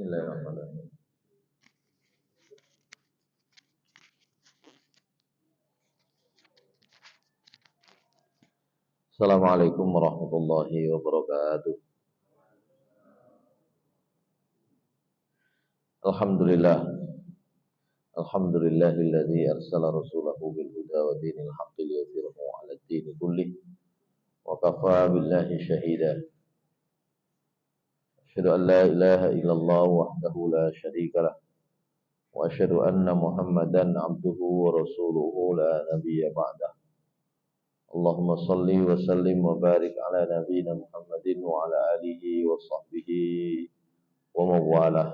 Bismillahirrahmanirrahim. Assalamualaikum warahmatullahi wabarakatuh. Alhamdulillah. Alhamdulillahilladzi arsala rasulahu bil huda wa dinil haqqi liyudhhirahu 'ala ad-din kullih wa kafaa billahi shahida. Asyhadu an la ilaha illallah wahdahu la syarika lah wa asyhadu anna Muhammadan 'abduhu wa rasuluhu la nabiyya ba'dah. Allahumma salli wa sallim wa barik ala nabiyyina Muhammadin wa ala alihi wa sahbihi wa mawalah.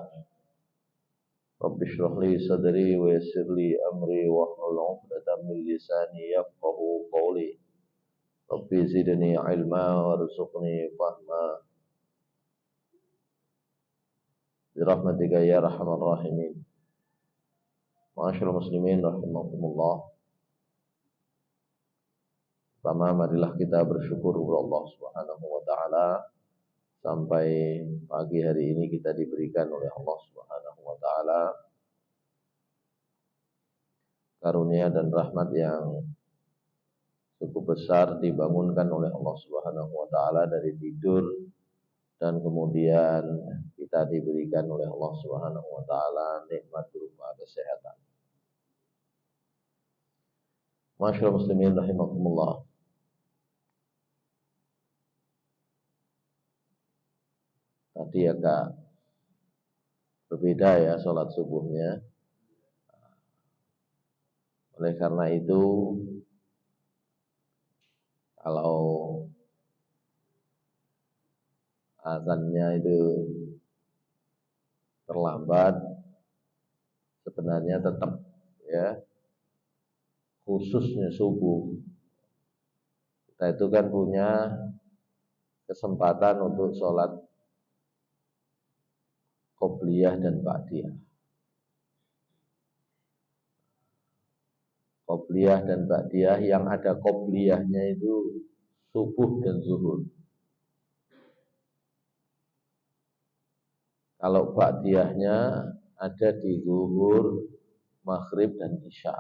Rabbi shrah li sadri wa yassir li amri wa hlul 'uqdatam min lisani yafqahu qawli. Rabbi zidni ilma warzuqni fahma. Bi rahmatika ya arhamar rahimin. Ma'asyiral muslimin rahimakumullah. Pertama, marilah kita bersyukur kepada Allah Subhanahu wa taala sampai pagi hari ini kita diberikan oleh Allah Subhanahu wa taala karunia dan rahmat yang cukup besar, dibangunkan oleh Allah Subhanahu wa taala dari tidur, dan kemudian kita diberikan oleh Allah Subhanahu wa taala nikmat berupa kesehatan. Masyaallah muslimin rahimakumullah. Tadi agak berbeda ya sholat subuhnya. Oleh karena itu, kalau azannya itu terlambat, sebenarnya tetap ya, khususnya subuh, kita itu kan punya kesempatan untuk sholat qobliyah dan ba'diyah. Qobliyah dan ba'diyah, yang ada qobliyahnya itu subuh dan zuhur. Kalau ba'diyahnya ada di zuhur, maghrib dan isya.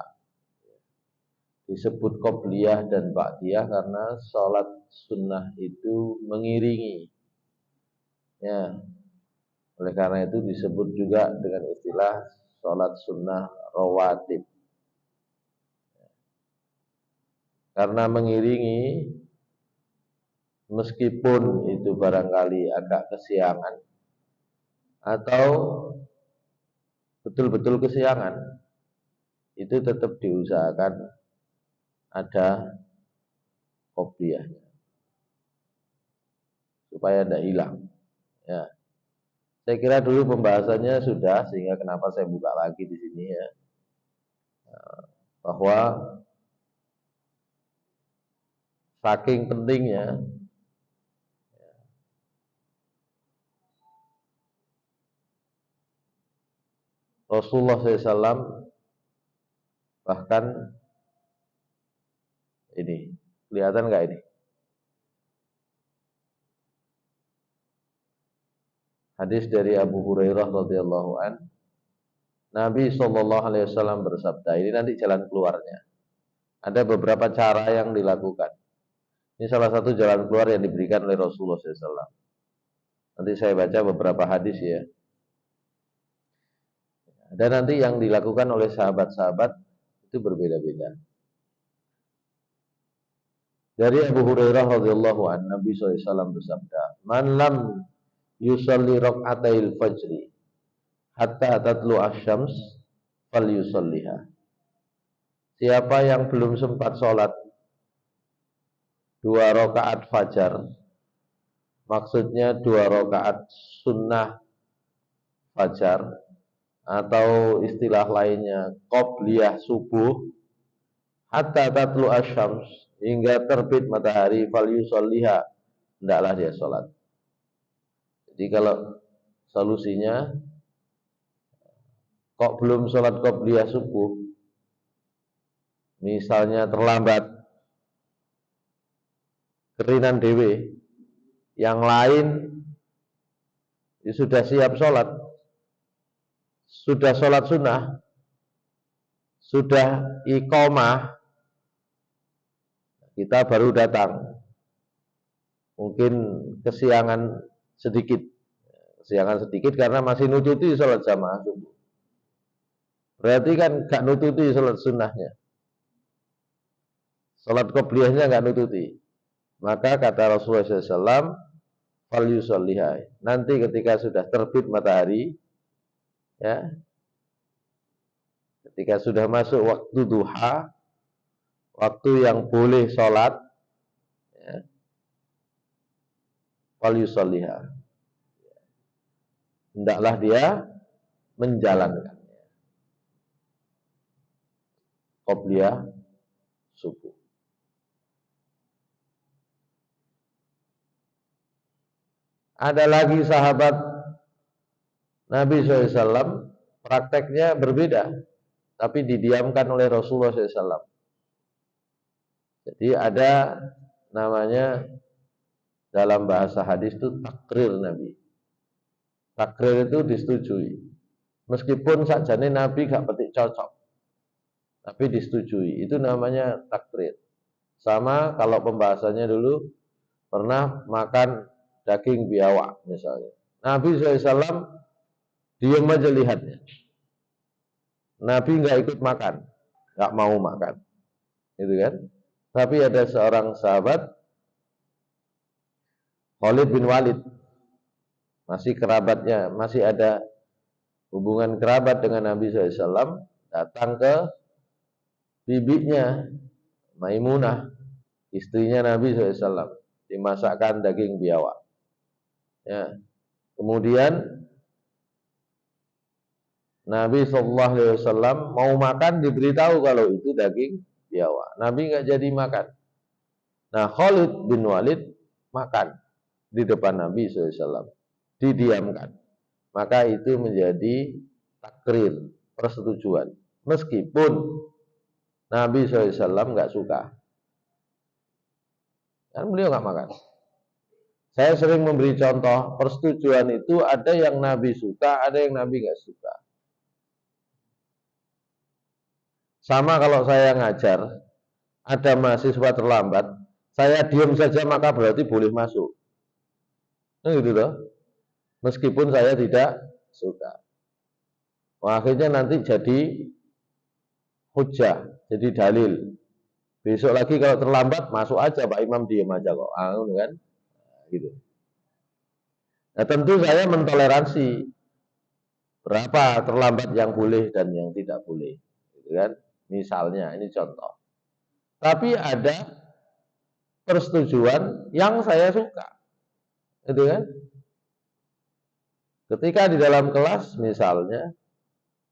Disebut qobliyah dan ba'diyah karena sholat sunnah itu mengiringi. Ya. Oleh karena itu disebut juga dengan istilah sholat sunnah rawatib. Karena mengiringi, meskipun itu barangkali agak kesiangan atau betul-betul kesiangan, itu tetap diusahakan ada qobliyahnya supaya tidak hilang. Ya. Saya kira dulu pembahasannya sudah, sehingga kenapa saya buka lagi di sini ya, bahwa saking pentingnya Rasulullah SAW, bahkan ini kelihatan nggak ini? Hadis dari Abu Hurairah radhiyallahu an, Nabi SAW bersabda, ini nanti jalan keluarnya. Ada beberapa cara yang dilakukan. Ini salah satu jalan keluar yang diberikan oleh Rasulullah SAW. Nanti saya baca beberapa hadis ya. Dan nanti yang dilakukan oleh sahabat-sahabat itu berbeda-beda. Dari Abu Hurairah radhiyallahu an, Nabi SAW bersabda, "Man lam yusalli rak'atail fajri hatta tatlu asy-syams falyusalliha." Siapa yang belum sempat sholat 2 rakaat fajar, maksudnya 2 rakaat sunnah fajar, atau istilah lainnya qobliyah subuh, hatta tatlu asy-syams, hingga terbit matahari, falyusalliha, hendaklah dia sholat. Jadi kalau solusinya, kok belum sholat qobliyah subuh, misalnya terlambat, kerinan dewe, yang lain ya sudah siap sholat, sudah sholat sunnah, sudah iqomah, kita baru datang. Mungkin kesiangan sedikit karena masih nututi sholat jamaah subuh. Berarti kan gak nututi sholat sunnahnya, sholat qobliyahnya gak nututi. Maka kata Rasulullah SAW, fal yusolliha. Nanti ketika sudah terbit matahari, ya, ketika sudah masuk waktu duha, waktu yang boleh sholat, ya, fal yusolliha. Hendaklah dia menjalankan qobliyah subuh. Ada lagi sahabat Nabi SAW, prakteknya berbeda, tapi didiamkan oleh Rasulullah SAW. Jadi ada namanya dalam bahasa hadis itu takrir Nabi. Takrir itu disetujui. Meskipun sakjane Nabi gak petik cocok, tapi disetujui. Itu namanya takrir. Sama kalau pembahasannya dulu pernah makan daging biawak misalnya. Nabi SAW diam aja lihatnya. Nabi nggak ikut makan, nggak mau makan, gitu kan? Tapi ada seorang sahabat, Khalid bin Walid, masih kerabatnya, masih ada hubungan kerabat dengan Nabi SAW, datang ke bibinya Maimunah, istrinya Nabi SAW, dimasakkan daging biawak. Ya. Kemudian Nabi SAW mau makan, diberitahu kalau itu daging biawak. Nabi nggak jadi makan. Nah, Khalid bin Walid makan di depan Nabi SAW, didiamkan. Maka itu menjadi takrir, persetujuan. Meskipun Nabi SAW nggak suka, kan beliau nggak makan. Saya sering memberi contoh, persetujuan itu ada yang Nabi suka, ada yang Nabi nggak suka. Sama kalau saya ngajar, ada mahasiswa terlambat, saya diam saja maka berarti boleh masuk. Nah gitu loh. Meskipun saya tidak suka. Wah, akhirnya nanti jadi hujjah, jadi dalil. Besok lagi kalau terlambat, masuk aja Pak Imam, diam aja kok. Kan? Gitu. Nah tentu saya mentoleransi berapa terlambat yang boleh dan yang tidak boleh, gitu kan? Misalnya ini contoh. Tapi ada persetujuan yang saya suka, gitu kan? Ketika di dalam kelas misalnya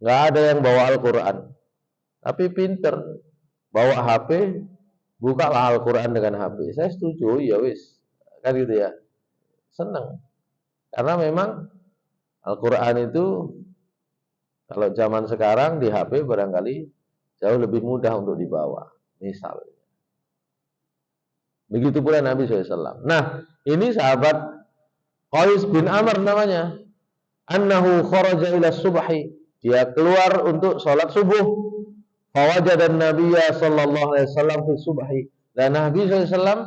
nggak ada yang bawa Al-Quran, tapi pinter bawa HP, bukalah Al-Quran dengan HP. Saya setuju, ya wis, kan gitu ya. Senang. Karena memang Al-Quran itu kalau zaman sekarang di HP barangkali jauh lebih mudah untuk dibawa, misalnya. Begitu pula Nabi SAW. Nah, ini sahabat Qais bin Amr namanya. Annahu kharaja ila subhi. Dia keluar untuk sholat subuh. Fawajada Nabiya sallallahu alaihi wasallam fi subhi. Dan Nabi SAW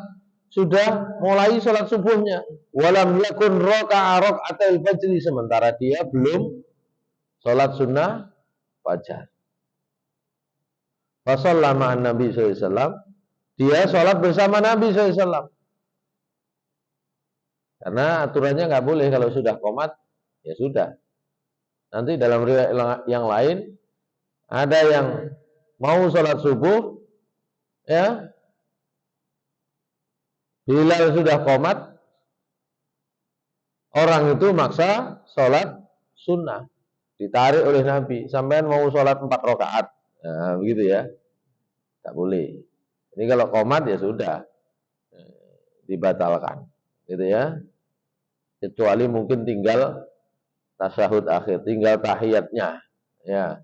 sudah mulai sholat subuhnya. Walam yakun raka'a raka'atil fajri, sementara dia belum sholat sunnah fajar. Fasallama an Nabi SAW, dia sholat bersama Nabi SAW. Karena aturannya nggak boleh kalau sudah qomat, ya sudah. Nanti dalam riwayat yang lain ada yang mau sholat subuh, ya, Bilal sudah qomat, orang itu maksa sholat sunnah, ditarik oleh Nabi. Sampean mau sholat 4 rakaat, nah, begitu ya, tak boleh. Ini kalau qomat ya sudah, dibatalkan, gitu ya. Kecuali mungkin tinggal tasyahud akhir, tinggal tahiyatnya, ya,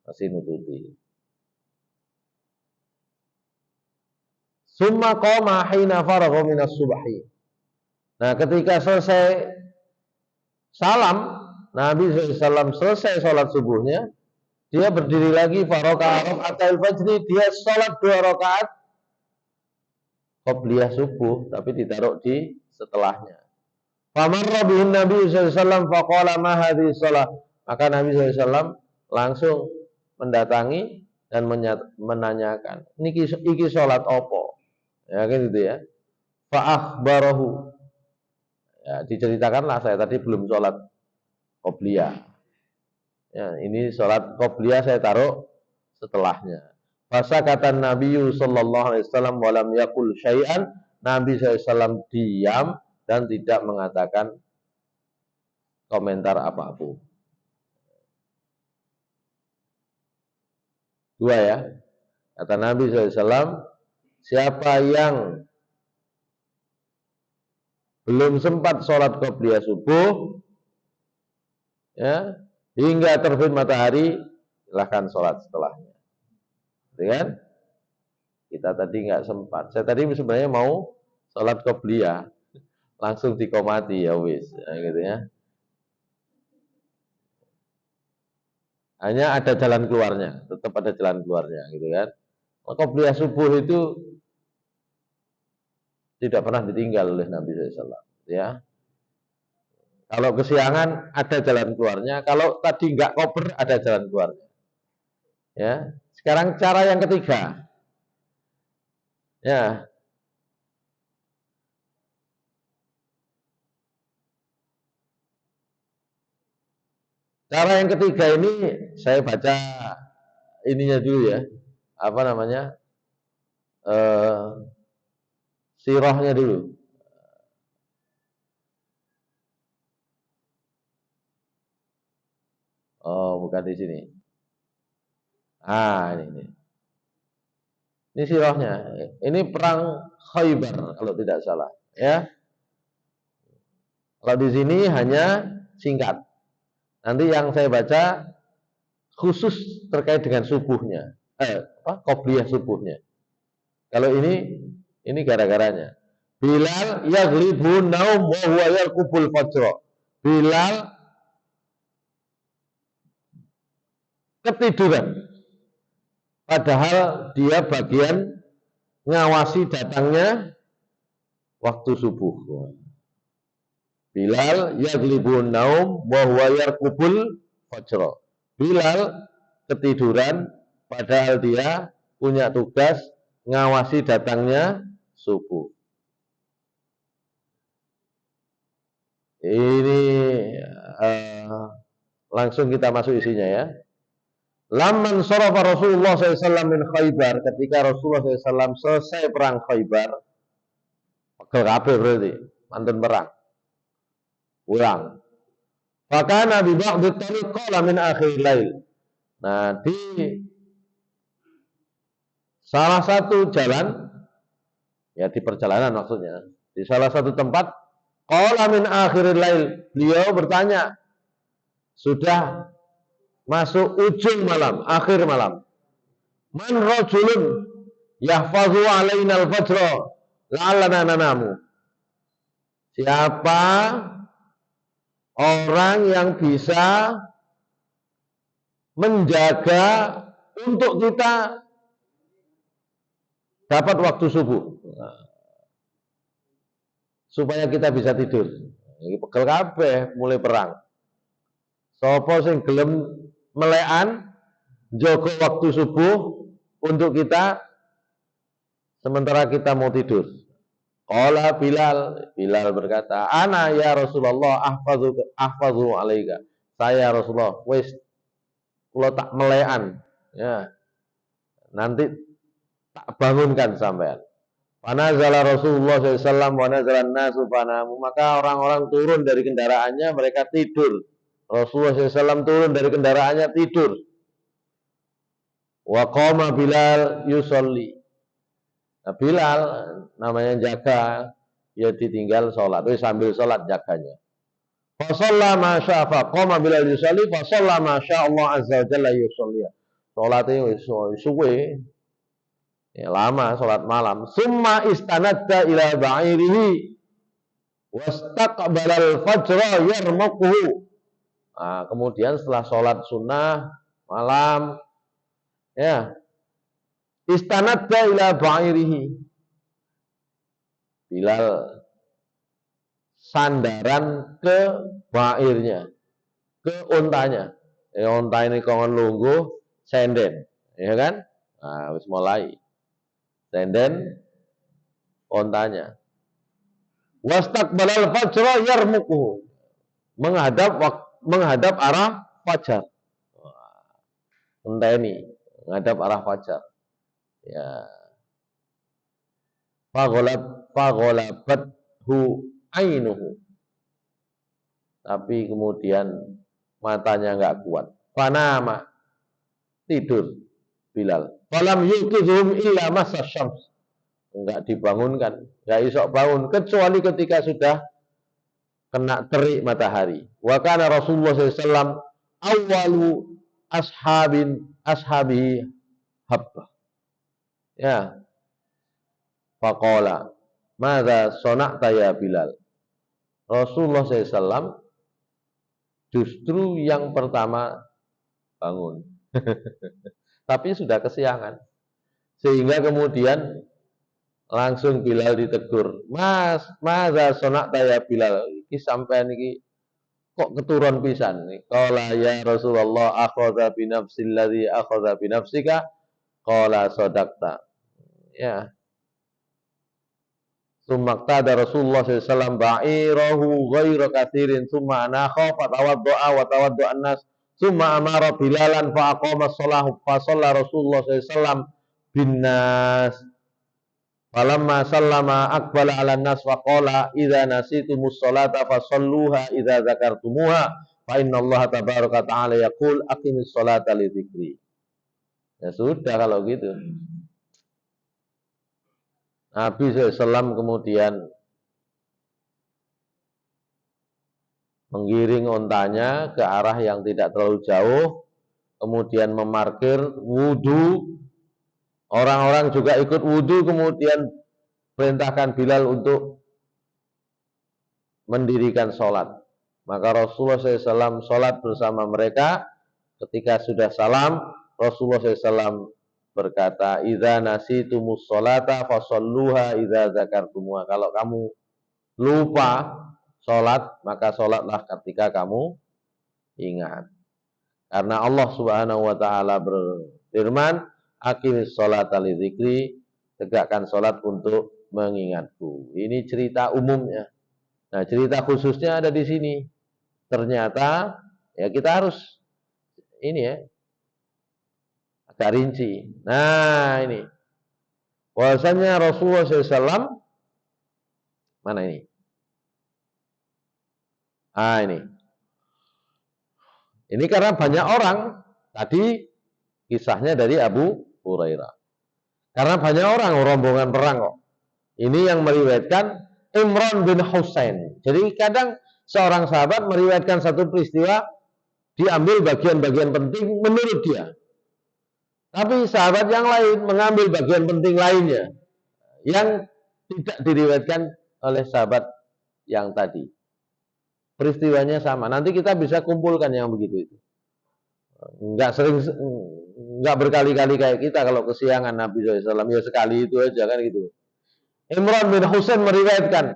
masih nututi. Summa qama hina faragha minas subhi. Nah, ketika selesai salam, Nabi SAW selesai sholat subuhnya, dia berdiri lagi, faroka'atil fajri, dia sholat 2 rakaat qobliyah subuh, tapi ditaruh di setelahnya. Famarra bihin Nabi SAW faqala ma hadhihi shalah. Maka Nabi SAW langsung mendatangi dan menanyakan, iki sholat opo? Ya kan gitu ya. Fa akhbarahu. Ya, diceritakanlah, saya tadi belum sholat qobliyah. Ya, ini sholat qobliyah saya taruh setelahnya. Fasa kata Nabi sallallahu alaihi wasallam walam yakul syai'an. Nabi SAW diam dan tidak mengatakan komentar apapun. 2 ya. Kata Nabi SAW, siapa yang belum sempat sholat qobliyah subuh, ya, hingga terbit matahari, silahkan sholat setelahnya. Kan? Kita tadi nggak sempat. Saya tadi sebenarnya mau sholat qobliyah, langsung dikomati ya wis, gitu ya. Hanya ada jalan keluarnya, tetap ada jalan keluarnya, gitu kan. Qobliyah subuh itu tidak pernah ditinggal oleh Nabi SAW, ya. Kalau kesiangan ada jalan keluarnya, kalau tadi nggak kober ada jalan keluarnya. Ya. Sekarang cara yang ketiga, ya. Cara yang ketiga ini saya baca ininya dulu ya, apa namanya, sirahnya dulu. Oh, bukan di sini. Ah, ini. Ini sirahnya. Ini perang Khaybar kalau tidak salah, ya. Kalau di sini hanya singkat. Nanti yang saya baca khusus terkait dengan subuhnya, qobliyah subuhnya. Kalau ini gara-garanya. Bilal yaghlibu naum wa huwa yarqubul fajr. Bilal ketiduran. Padahal dia bagian ngawasi datangnya waktu subuh. Bilal yaglibun naum wa huwa yarqubul fajr. Bilal ketiduran padahal dia punya tugas ngawasi datangnya subuh. Ini langsung kita masuk isinya ya. Lamman sharafa Rasulullah SAW min Khaybar, ketika Rasulullah SAW selesai perang Khaybar, pegel kabeh berarti, mantun perang. Pulang. Maka Nabi ba'du tariq qala min akhir lail. Nah, di salah satu jalan, ya di perjalanan maksudnya, di salah satu tempat, qala min akhir lail, beliau bertanya, sudah masuk ujung malam, akhir malam. Man rajulun yahfazu alaina al-fajr la'allana nanamu. Siapa orang yang bisa menjaga untuk kita dapat waktu subuh, supaya kita bisa tidur. Ini pegel kabeh mulai perang. Sapa sing gelem melekan jaga waktu subuh untuk kita sementara kita mau tidur. Qala Bilal, Bilal berkata, "Ana ya Rasulullah ahfazu alaika." Saya Rasulullah, wis kula tak melekan, ya. Nanti tak bangunkan sampean. Panazala Rasulullah SAW wa nazalan nasu fanamu. Maka orang-orang turun dari kendaraannya, mereka tidur. Rasulullah SAW turun dari kendaraannya tidur. Wa qama Bilal yusolli. Nah, Bilal namanya jaga, ya ditinggal sholat. Sambil sholat jaganya. Fa shalla ma syaa fa qama Bilal yusolli fa shalla ma syaa Allah azza wa jalla yusolli. Sholatnya suwe. Ya, lama sholat malam. Summa istanadda ila ba'irihi wastaqbala al-fajra yarmaquhu. Nah, kemudian setelah sholat sunnah malam, ya, istanadda ila ba'irihi. Bilal sandaran ke ba'irnya, ke untanya. Unta ini kongon lungguh, senden, ya kan? Nah, wis mulai. Senden untanya. Wastaqbalal fajra yarmuquhu. Menghadap arah fajar. Unta ini menghadap arah fajar. Ya. Faghalabathu ainuhu. Tapi kemudian matanya enggak kuat. Fanama, tidur Bilal. Falam yuqidhum illa massa syams. Enggak dibangunkan, enggak isok bangun kecuali ketika sudah kena terik matahari. Wa kana Rasulullah SAW awwalu ashabihi habba. Ya. Faqala, madza sona'ta ya Bilal? Rasulullah SAW justru yang pertama bangun. Tapi sudah kesiangan. Sehingga kemudian langsung Bilal ditegur. Mas, madza sona'ta ya Bilal? Iki sampean iki kok keturun pisan nih. Qala ya Rasulullah akhadha bi nafsil ladzi akhadha bi nafsika. Qala sadaqta. Ya. Sumaktada Rasulullah SAW ba'irahu ghaira kathirin summa anakha fatawaddo'a wa tawaddo'an nas summa amara Bilalan fa'aqama sholahu fa sholla Rasulullah SAW bin nas falamma sallama aqbala ala nas wa qala idza nasitumus sholata fa sholluha idza zakartumuha fa inna Allah tabaraka ta'ala yaqul aqimis sholata li dzikri. Ya sudah kalau gitu. Nabi SAW kemudian menggiring ontanya ke arah yang tidak terlalu jauh, kemudian memarkir wudu. Orang-orang juga ikut wudu, kemudian perintahkan Bilal untuk mendirikan sholat. Maka Rasulullah SAW sholat bersama mereka. Ketika sudah salam, Rasulullah SAW berkata, idza nasitumus sholata fasalluha idza zakartumuha. Kalau kamu lupa sholat, maka sholatlah ketika kamu ingat. Karena Allah Subhanahu wa taala berfirman, aqimis sholata li dzikri, tegakkan sholat untuk mengingatku. Ini cerita umumnya. Nah, cerita khususnya ada di sini. Ternyata ya kita harus ini ya, agak rinci. Nah ini, bahwasanya Rasulullah SAW, mana ini? Ah ini karena banyak orang, tadi kisahnya dari Abu Hurairah. Karena banyak orang rombongan perang kok. Ini yang meriwayatkan Imran bin Husain. Jadi kadang seorang sahabat meriwayatkan satu peristiwa, diambil bagian-bagian penting menurut dia. Tapi sahabat yang lain mengambil bagian penting lainnya yang tidak diriwayatkan oleh sahabat yang tadi. Peristiwanya sama. Nanti kita bisa kumpulkan yang begitu itu. Enggak berkali-kali kayak kita kalau kesiangan Nabi SAW. Ya sekali itu aja kan gitu. Imran bin Husain meriwayatkan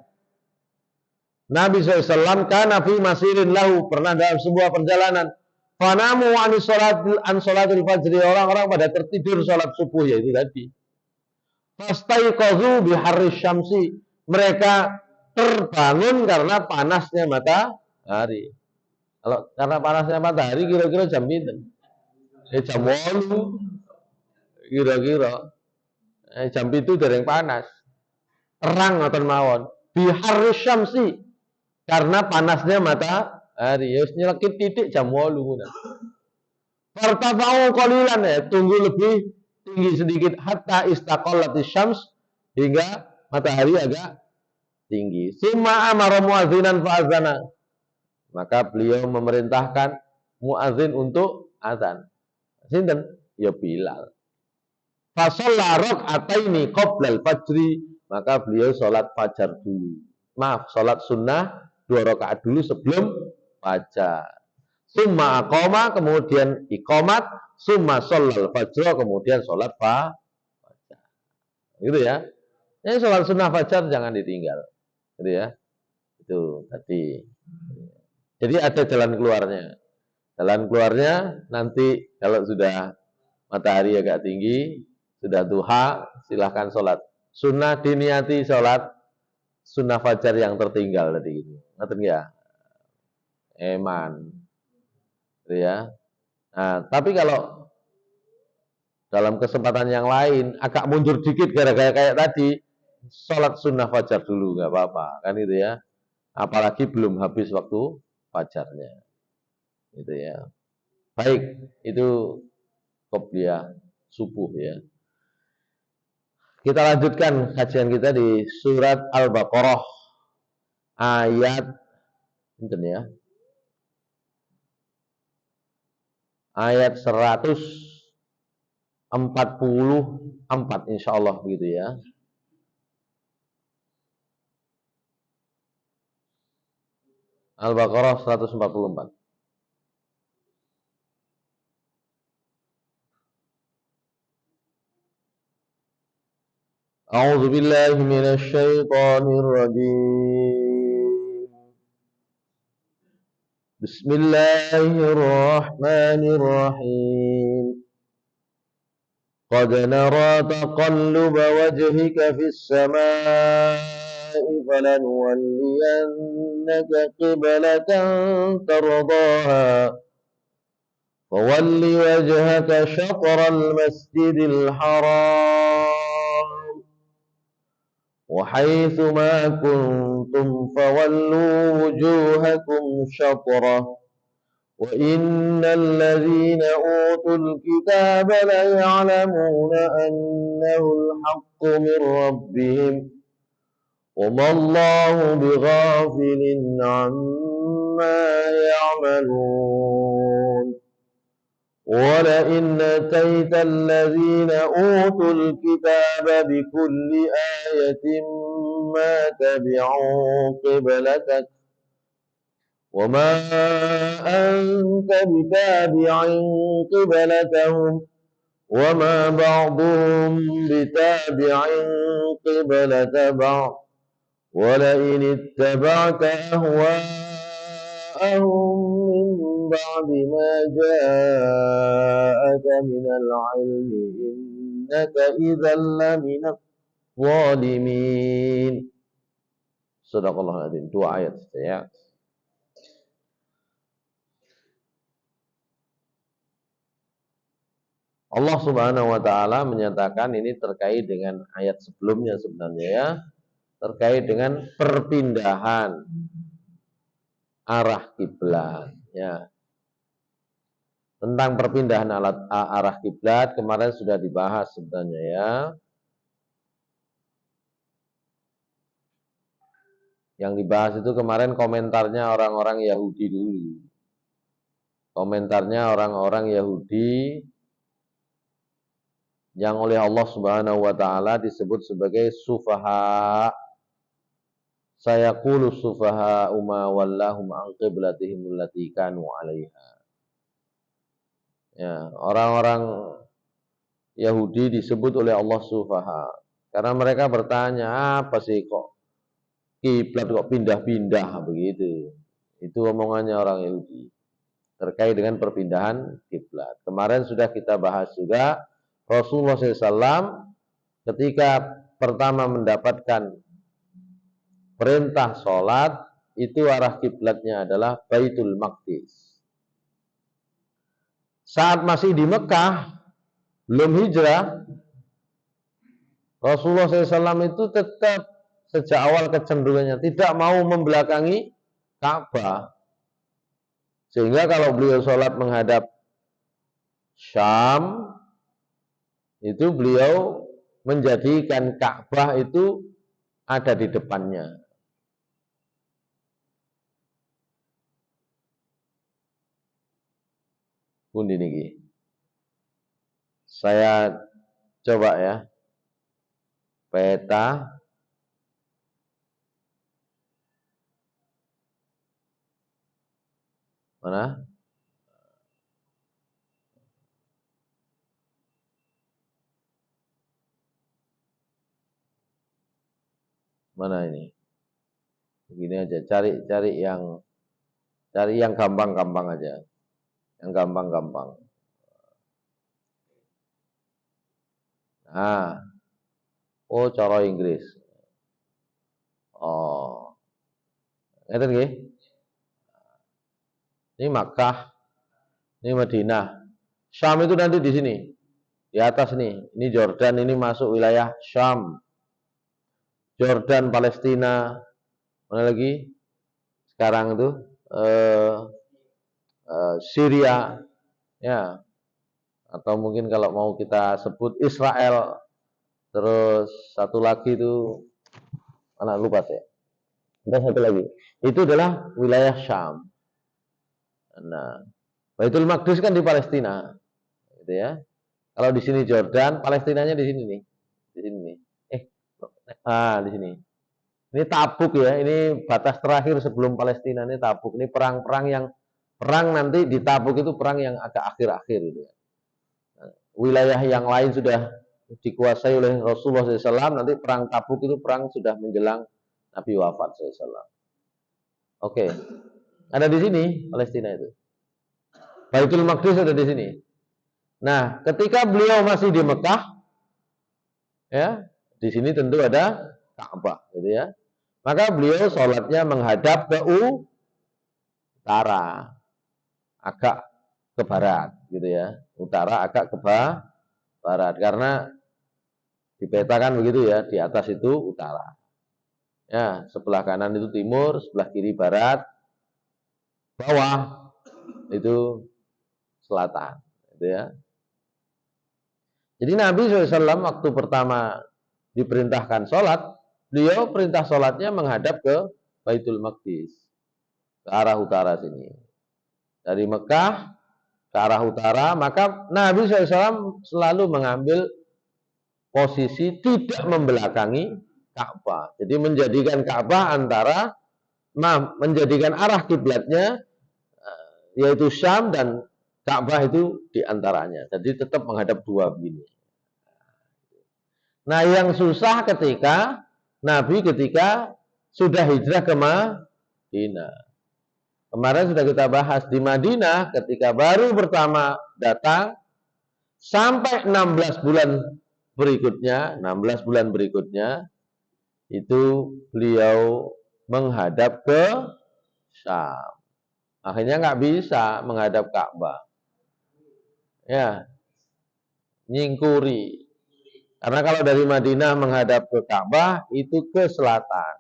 Nabi SAW kana fi masirin lahu, pernah dalam sebuah perjalanan. Fanamu an sholatil fajri, orang-orang pada tertidur sholat subuh, yaitu tadi. Fastaiqazu biharri syamsi, mereka terbangun karena panasnya matahari. Kalau karena panasnya matahari kira-kira jam pinten? Jam 8 kira-kira. Jam itu dereng panas. Terang ngoten mawon. Biharri syamsi, karena panasnya matahari. Ya nyelekit titik jam 8 ngono. Fartafa'u qalilan, ya tunggu lebih tinggi sedikit hatta istaqallatis syams, hingga matahari agak tinggi. Summa amara muazzinan fa'adzana, maka beliau memerintahkan muazzin untuk azan. Sinten? Ya Bilal. Fa shalla rak'ataini qabla al-fajri, maka beliau sholat fajar dulu. Maaf, sholat sunnah 2 rakaat dulu sebelum fajar. summa aqoma, kemudian iqamat, summa sholal fajr, kemudian sholat fajar. Gitu ya. Ini sholat sunnah fajar jangan ditinggal. Gitu ya. Itu tadi. Jadi ada jalan keluarnya. Jalan keluarnya nanti kalau sudah matahari agak tinggi, sudah duha, silahkan sholat. Sunnah diniati sholat sunnah fajar yang tertinggal tadi gitu. Ngerti ya? Eman. Gitu ya. Nah, tapi kalau dalam kesempatan yang lain agak mundur dikit gara-gara kayak tadi, sholat sunnah fajar dulu nggak apa-apa, kan itu ya. Apalagi belum habis waktu fajarnya, gitu ya. Baik, itu qobliyah subuh ya. Kita lanjutkan kajian kita di surat Al-Baqarah ayat ini ya. Ayat 144 insyaallah begitu ya. Al-Baqarah 144. A'udzu billahi minasy syaithanir rajim. Bismillahirrahmanirrahim. Qad nara taqalluba wajhika fis samaa'i falanwalliyannaka qiblatan tardaha. Fawalli wajhaka syatral masjidil haram. وحيث ما كنتم فولوا وجوهكم شطرة وإن الذين أوتوا الكتاب ليعلمون أنه الحق من ربهم وما الله بغافل عما يعملون ولئن أتيت الذين أوتوا الكتاب بكل آية ما تبعوا قبلتك وما أنت بتابع قبلتهم وما بعضهم بتابع قبلة بعض ولئن اتبعت أهواءهم من بعد ما جاءك من العلم إنك إذا لمن الظالمين. Sadaqallahul adzim. 2 ayat ya. Allah Subhanahu wa taala menyatakan ini terkait dengan ayat sebelumnya sebenarnya ya, terkait dengan perpindahan arah kiblat ya. Tentang perpindahan arah kiblat kemarin sudah dibahas sebenarnya ya. Yang dibahas itu kemarin komentarnya orang-orang Yahudi dulu. Komentarnya orang-orang Yahudi yang oleh Allah Subhanahu wa taala disebut sebagai sufaha. Sayaqulu sufaha ma wallahum an qiblatihim allati kanu 'alaiha. Ya, orang-orang Yahudi disebut oleh Allah sufaha karena mereka bertanya, apa sih kok kiblat kok pindah-pindah begitu. Itu omongannya orang Yahudi terkait dengan perpindahan kiblat. Kemarin sudah kita bahas juga Rasulullah SAW ketika pertama mendapatkan perintah sholat itu arah kiblatnya adalah Baitul Maqdis. Saat masih di Mekah, belum hijrah, Rasulullah SAW itu tetap sejak awal kecenderungannya tidak mau membelakangi Ka'bah. Sehingga kalau beliau sholat menghadap Syam, itu beliau menjadikan Ka'bah itu ada di depannya. Pundi niki. Saya coba ya. Peta mana? Mana ini? Begini aja, cari yang gampang-gampang aja. Yang gampang-gampang. Nah, oh cara Inggris. Oh. Ngeten nggih? Ini Makkah, ini Madinah. Syam itu nanti di sini. Di atas nih. Ini Jordan, ini masuk wilayah Syam. Jordan, Palestina, mana lagi? Sekarang itu Syria, ya. Atau mungkin kalau mau kita sebut Israel. Terus satu lagi itu mana lupa saya. Ada satu lagi. Itu adalah wilayah Syam. Nah, Baitul Maqdis kan di Palestina, gitu ya. Kalau di sini Jordan, Palestinanya di sini nih, di sini nih. Di sini. Ini Tabuk ya, ini batas terakhir sebelum Palestina, ini Tabuk. Ini perang nanti di Tabuk itu perang yang agak akhir-akhir gitu ya. Wilayah yang lain sudah dikuasai oleh Rasulullah SAW, nanti perang Tabuk itu perang sudah menjelang Nabi wafat SAW. Oke, ada di sini Palestina itu. Baitul Maqdis ada di sini. Nah, ketika beliau masih di Mekah, ya, di sini tentu ada Ka'bah, gitu ya. Maka beliau sholatnya menghadap ke utara, agak ke barat, gitu ya. Utara agak ke barat, karena dipetakan begitu ya, di atas itu utara. Ya, sebelah kanan itu timur, sebelah kiri barat, bawah itu selatan, gitu ya. Jadi Nabi SAW waktu pertama diperintahkan sholat, beliau perintah sholatnya menghadap ke Baitul Maqdis, ke arah utara sini. Dari Mekah ke arah utara, maka Nabi SAW selalu mengambil posisi tidak membelakangi Ka'bah. Jadi menjadikan Ka'bah menjadikan arah kiblatnya yaitu Syam, dan Ka'bah itu diantaranya. Jadi tetap menghadap dua begini. Nah, yang susah ketika Nabi sudah hijrah ke Madinah. Kemarin sudah kita bahas di Madinah ketika baru pertama datang sampai 16 bulan berikutnya itu beliau menghadap ke Syam. Akhirnya nggak bisa menghadap Ka'bah. Ya, nyingkuri. Karena kalau dari Madinah menghadap ke Ka'bah itu ke selatan.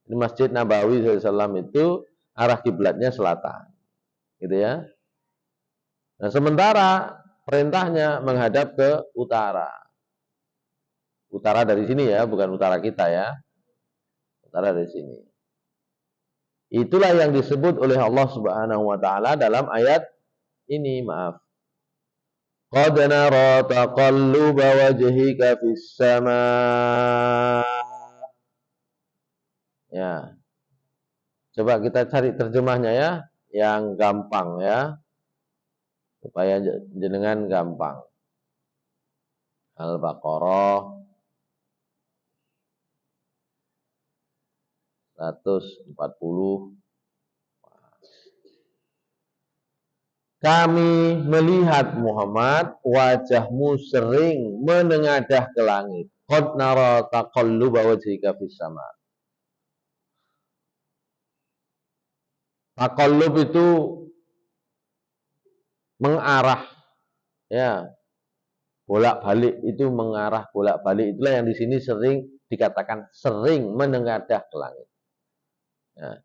Di Masjid Nabawi SAW itu arah kiblatnya selatan. Gitu ya. Nah, sementara perintahnya menghadap ke utara. Utara dari sini ya, bukan utara kita ya. Utara dari sini. Itulah yang disebut oleh Allah Subhanahu wa taala dalam ayat ini, maaf. Qad nara taqalluba wajhika fis sama. Ya. Coba kita cari terjemahnya ya, yang gampang ya. Supaya jenengan gampang. Al-Baqarah 140. Kami melihat Muhammad, wajahmu sering menengadah ke langit. Qad nara taqalluba wajhika fis sama. Taqallub itu mengarah, ya, bolak-balik, itu mengarah bolak-balik. Itulah yang di sini sering dikatakan sering menengadah ke langit. Ya.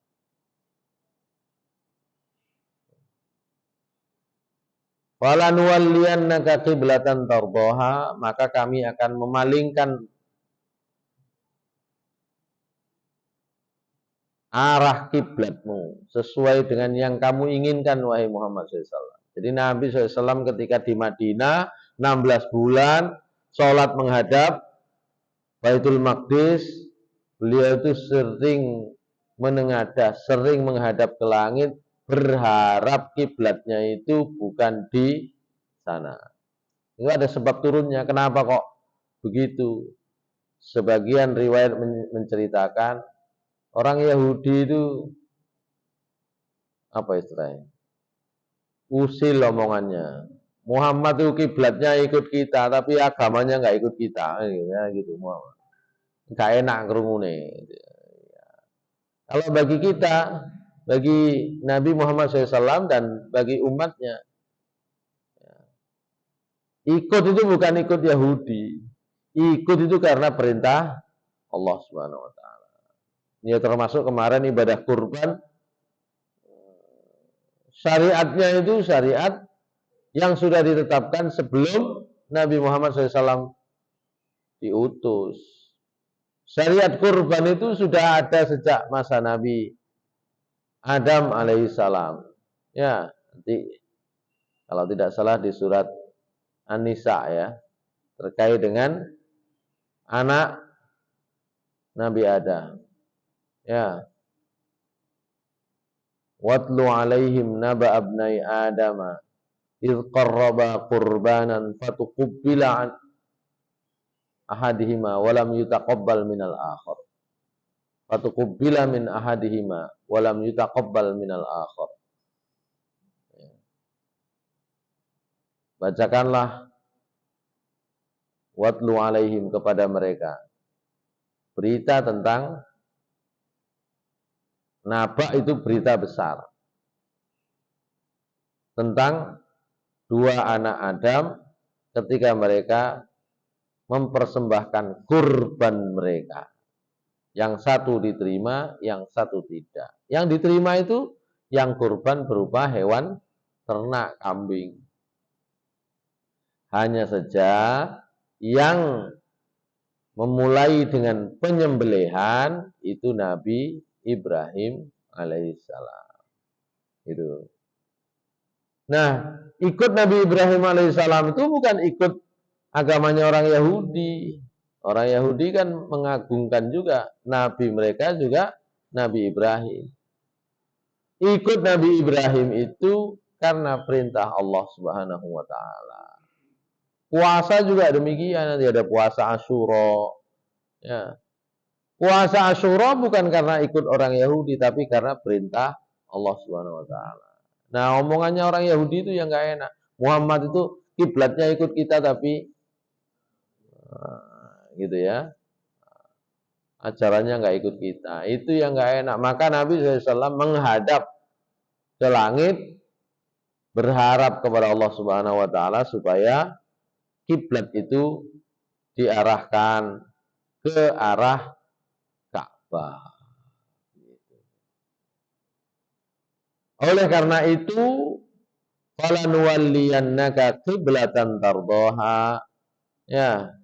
Falanuwalliyannaka qiblatan tardaha, maka kami akan memalingkan arah kiblatmu sesuai dengan yang kamu inginkan, wahai Muhammad SAW. Jadi Nabi SAW ketika di Madinah 16 bulan sholat menghadap Baitul Maqdis, beliau itu sering menengadah, sering menghadap ke langit, berharap kiblatnya itu bukan di sana. Itu ada sebab turunnya. Kenapa kok begitu? sebagian riwayat menceritakan orang Yahudi itu apa istilahnya? Usil omongannya. Muhammad itu kiblatnya ikut kita, tapi agamanya nggak ikut kita, ya gitu. Muhammad nggak enak kerumune. Kalau bagi kita, bagi Nabi Muhammad SAW dan bagi umatnya, ikut itu bukan ikut Yahudi, ikut itu karena perintah Allah Subhanahu Wa Taala. Ini termasuk kemarin ibadah kurban, syariatnya itu syariat yang sudah ditetapkan sebelum Nabi Muhammad SAW diutus. Syariat kurban itu sudah ada sejak masa Nabi Adam alaihissalam. Ya, nanti kalau tidak salah di surat An-Nisa ya, terkait dengan anak Nabi Adam. Ya. Watlu alaihim naba abnai Adama idh qarraba qurbanan fatuqubbila an ahadihima walam yutaqabbal minal akhar. Fatuqubbila min ahadihima walam yutaqabbal minal akhar. Bacakanlah watlu alaihim kepada mereka berita tentang naba, itu berita besar tentang dua anak Adam ketika mereka mempersembahkan kurban mereka. Yang satu diterima, yang satu tidak. Yang diterima itu yang kurban berupa hewan ternak, kambing. Hanya saja yang memulai dengan penyembelihan itu Nabi Ibrahim alaihissalam. Itu. Nah, ikut Nabi Ibrahim alaihissalam itu bukan ikut agamanya orang Yahudi. Orang Yahudi kan mengagungkan juga Nabi mereka juga Nabi Ibrahim. Ikut Nabi Ibrahim itu karena perintah Allah Subhanahu wa Ta'ala. Puasa juga demikian, nanti ada puasa Asyura. Ya. Puasa Asyura bukan karena ikut orang Yahudi, tapi karena perintah Allah Subhanahu wa Ta'ala. Nah, omongannya orang Yahudi itu yang nggak enak. Muhammad itu kiblatnya ikut kita, tapi gitu ya, acaranya nggak ikut kita. Itu yang nggak enak. Maka Nabi SAW menghadap ke langit, berharap kepada Allah Subhanahu wa Ta'ala supaya kiblat itu diarahkan ke arah Ka'bah. Oleh karena itu, falanuwalliyannaka qiblatan tardoha. Ya,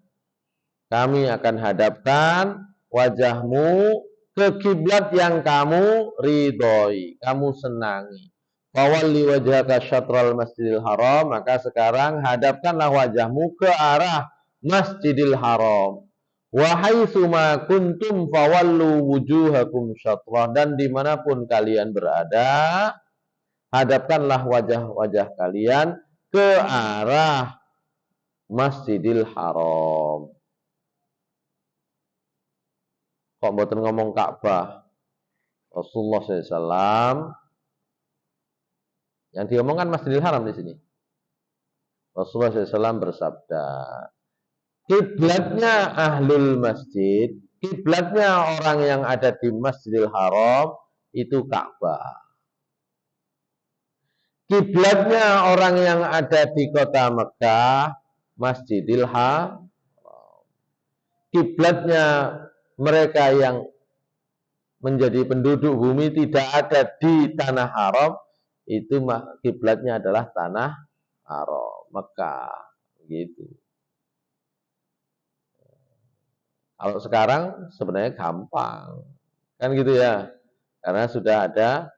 kami akan hadapkan wajahmu ke kiblat yang kamu ridhoi, kamu senangi. Fawalli wajhaka syatral Masjidil Haram, maka sekarang hadapkanlah wajahmu ke arah Masjidil Haram. Wa haitsu ma kuntum fawallu wujuhakum syatrah, dan dimanapun kalian berada, hadapkanlah wajah-wajah kalian ke arah Masjidil Haram. Kok mboten ngomong Ka'bah? Rasulullah SAW yang diomongkan Masjidil Haram di sini. Rasulullah SAW bersabda, kiblatnya ahlul masjid, kiblatnya orang yang ada di Masjidil Haram itu Ka'bah. Kiblatnya orang yang ada di kota Mekah, Masjidil Haram. Kiblatnya mereka yang menjadi penduduk bumi tidak ada di tanah haram, itu kiblatnya adalah tanah haram, Mekah, gitu. Kalau sekarang sebenarnya gampang, kan gitu ya, karena sudah ada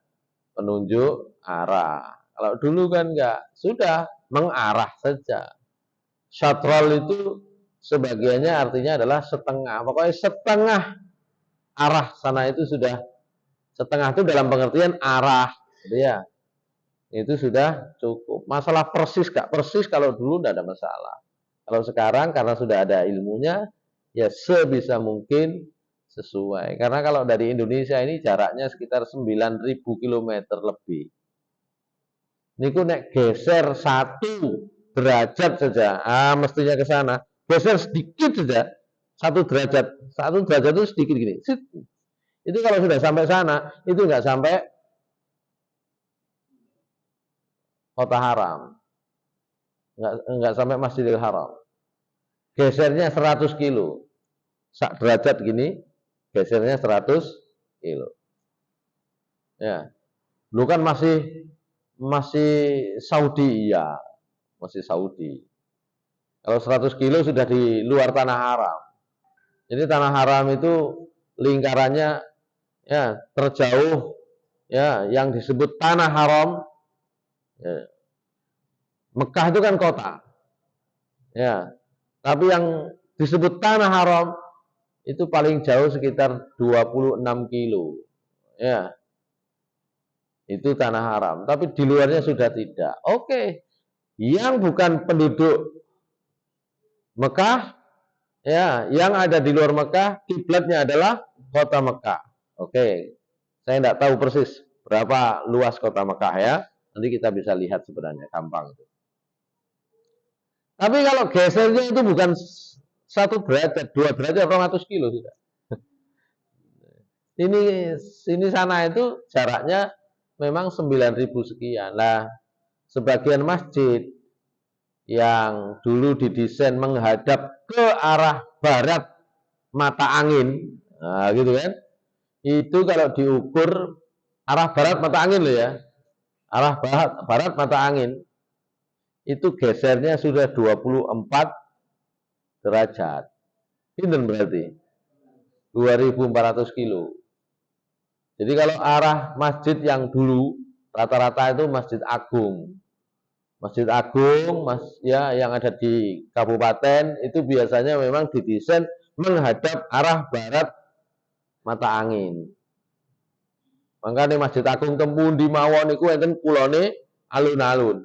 penunjuk arah. Kalau dulu kan enggak, sudah mengarah saja. Syatrol itu sebagiannya artinya adalah setengah, pokoknya setengah arah sana itu sudah, setengah itu dalam pengertian arah, gitu ya. Itu sudah cukup. Masalah persis gak persis, kalau dulu tidak ada masalah. Kalau sekarang karena sudah ada ilmunya, ya sebisa mungkin sesuai. Karena kalau dari Indonesia ini jaraknya sekitar 9.000 km lebih. Niku nek geser 1 derajat saja, mestinya ke sana. Geser sedikit saja, 1 derajat. 1 derajat itu sedikit gini. Itu kalau sudah sampai sana, itu nggak sampai kota haram. Nggak sampai Masjidil Haram. Gesernya 100 kilo. 1 derajat gini, gesernya 100 kilo. Ya. Lu kan masih Saudi, iya. Masih Saudi. Kalau 100 kilo sudah di luar tanah haram. Jadi tanah haram itu lingkarannya ya terjauh ya yang disebut tanah haram. Ya. Mekah itu kan kota. Ya. Tapi yang disebut tanah haram itu paling jauh sekitar 26 kilo. Ya. Itu tanah haram, tapi di luarnya sudah tidak. Oke. Yang bukan penduduk Mekah, ya, yang ada di luar Mekah, kiblatnya adalah kota Mekah. Oke. Saya tidak tahu persis berapa luas kota Mekah ya. Nanti kita bisa lihat sebenarnya gampang itu. Tapi kalau gesernya itu bukan 1 derajat, 2 derajat, 200 kilo sudah. Ini sana itu jaraknya memang 9.000 sekian. Nah, sebagian masjid yang dulu didesain menghadap ke arah barat mata angin, nah gitu kan? Itu kalau diukur arah barat mata angin loh ya, arah barat mata angin, itu gesernya sudah 24 derajat. Pinten berarti 2.400 kilo. Jadi kalau arah masjid yang dulu rata-rata itu Masjid Agung. Masjid Agung ya yang ada di kabupaten itu biasanya memang didesain menghadap arah barat mata angin. Makanya Masjid Agung Tempun di mawon niku enten kulone alun-alun.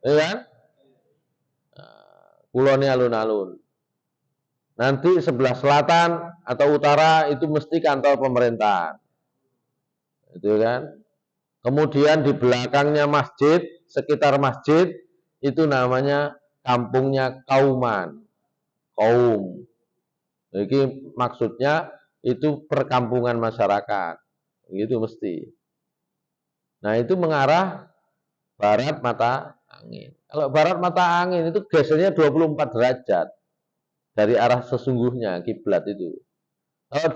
Ya kan? Kulone alun-alun. Nanti sebelah selatan atau utara itu mesti kantor pemerintahan. Itu kan. Kemudian di belakangnya masjid, sekitar masjid itu namanya kampungnya kauman. Kaum. Jadi maksudnya itu perkampungan masyarakat. Gitu mesti. Nah, itu mengarah barat mata angin. Kalau barat mata angin itu gesernya 24 derajat dari arah sesungguhnya kiblat itu. Kalau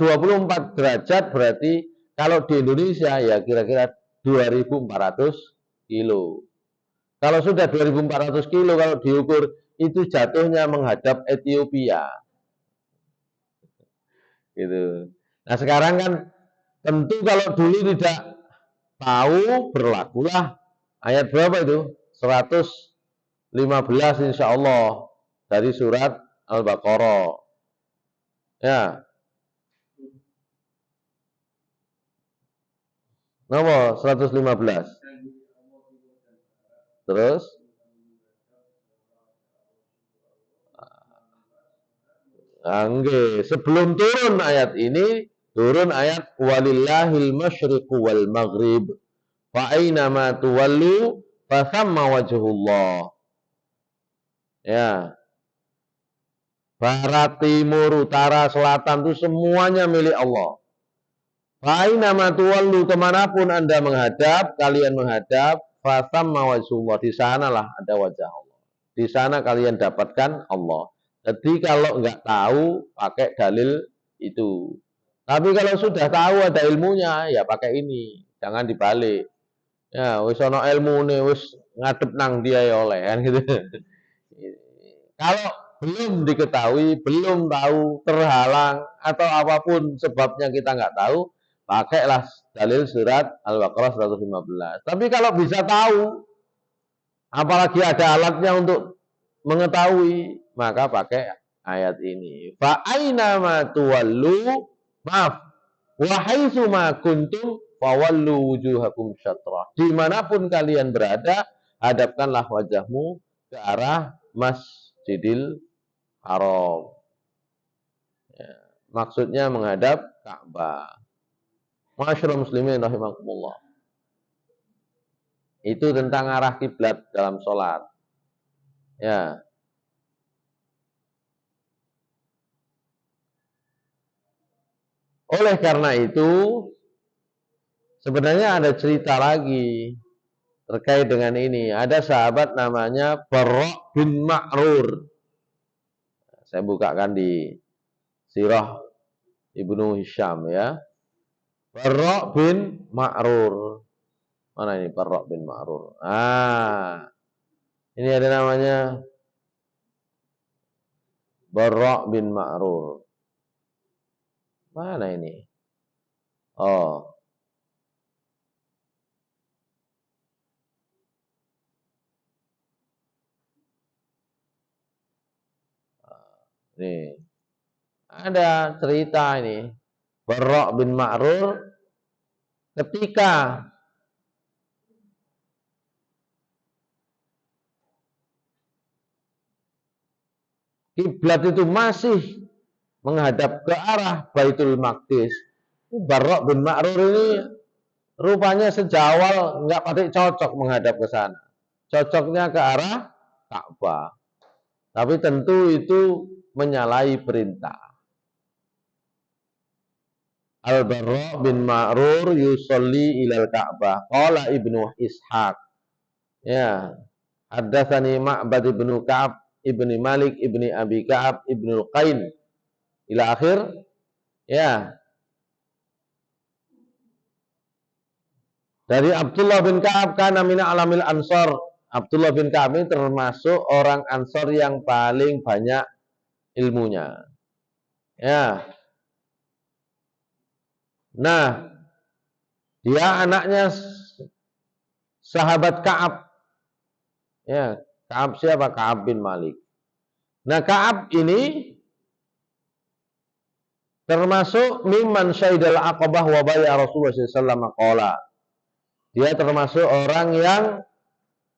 24 derajat berarti kalau di Indonesia ya kira-kira 2.400 kilo. Kalau sudah 2.400 kilo kalau diukur itu jatuhnya menghadap Ethiopia. Gitu. Nah sekarang kan tentu kalau dulu tidak tahu berlakulah ayat berapa itu? 115 insya Allah dari surat Al-Baqarah. Ya. Nomor 115. Terus sebelum turun ayat ini, turun ayat walillahil masyriqu wal maghrib fa aina ma tuwallu fa thamma wajhullah. Ya. Barat, timur, utara, selatan itu semuanya milik Allah. Fa'ina matuwallu kemanapun Anda menghadap, kalian menghadap, fatamma wajhullah, di sanalah ada wajah Allah. Di sana kalian dapatkan Allah. Jadi kalau nggak tahu, pakai dalil itu. Tapi kalau sudah tahu ada ilmunya, ya pakai ini. Jangan dibalik. Ya, wis ana ilmune, wis ngadep nang dia ya oleh kan gitu. Kalau belum diketahui, belum tahu, terhalang atau apapun sebabnya kita nggak tahu, pakailah dalil surat Al-Baqarah 115. Tapi kalau bisa tahu, apalagi ada alatnya untuk mengetahui, maka pakai ayat ini. Fa aina ma tuwallu, maaf, wa haitsu ma kuntum fawallu wujuhakum syatrah. Dimanapun kalian berada, hadapkanlah wajahmu ke arah Masjidil Haram. maksudnya menghadap Ka'bah. Ma'asyiral muslimin rahimakumullah. Itu tentang arah kiblat dalam sholat. Ya. Oleh karena itu, sebenarnya ada cerita lagi terkait dengan ini. Ada sahabat namanya Barra' bin Ma'rur. Saya bukakan di Sirah Ibnu Hisham ya. Barra' bin Ma'rur. Mana ini Barra' bin Ma'rur? Ini ada namanya Barra' bin Ma'rur. Mana ini? Oh. Nih. Ada cerita ini. Barra' bin Ma'rur ketika kiblat itu masih menghadap ke arah Baitul Maqdis. Barra' bin Ma'rur ini rupanya sejawal nggak pakai cocok menghadap ke sana. Cocoknya ke arah Ka'bah. Tapi tentu itu menyalahi perintah. Al-Barra' bin Ma'rur yusolli ilal Ka'bah. Qala Ibnu Ishaq. Ya. Haddatsani Ma'bad ibnu Ka'ab ibni Malik ibni Abi Ka'ab ibnul Qain. Ila akhir. Ya. Dari Abdullah bin Ka'ab kana min alamil ansor. Abdullah bin Ka'ab ini termasuk orang Ansor yang paling banyak ilmunya. Ya. Nah, dia anaknya sahabat Ka'ab. Ya, Ka'ab siapa? Ka'ab bin Malik. Nah, Ka'ab ini termasuk mimman syahidal aqabah wa bai'a Rasulullah sallallahu alaihi wasallam. Dia termasuk orang yang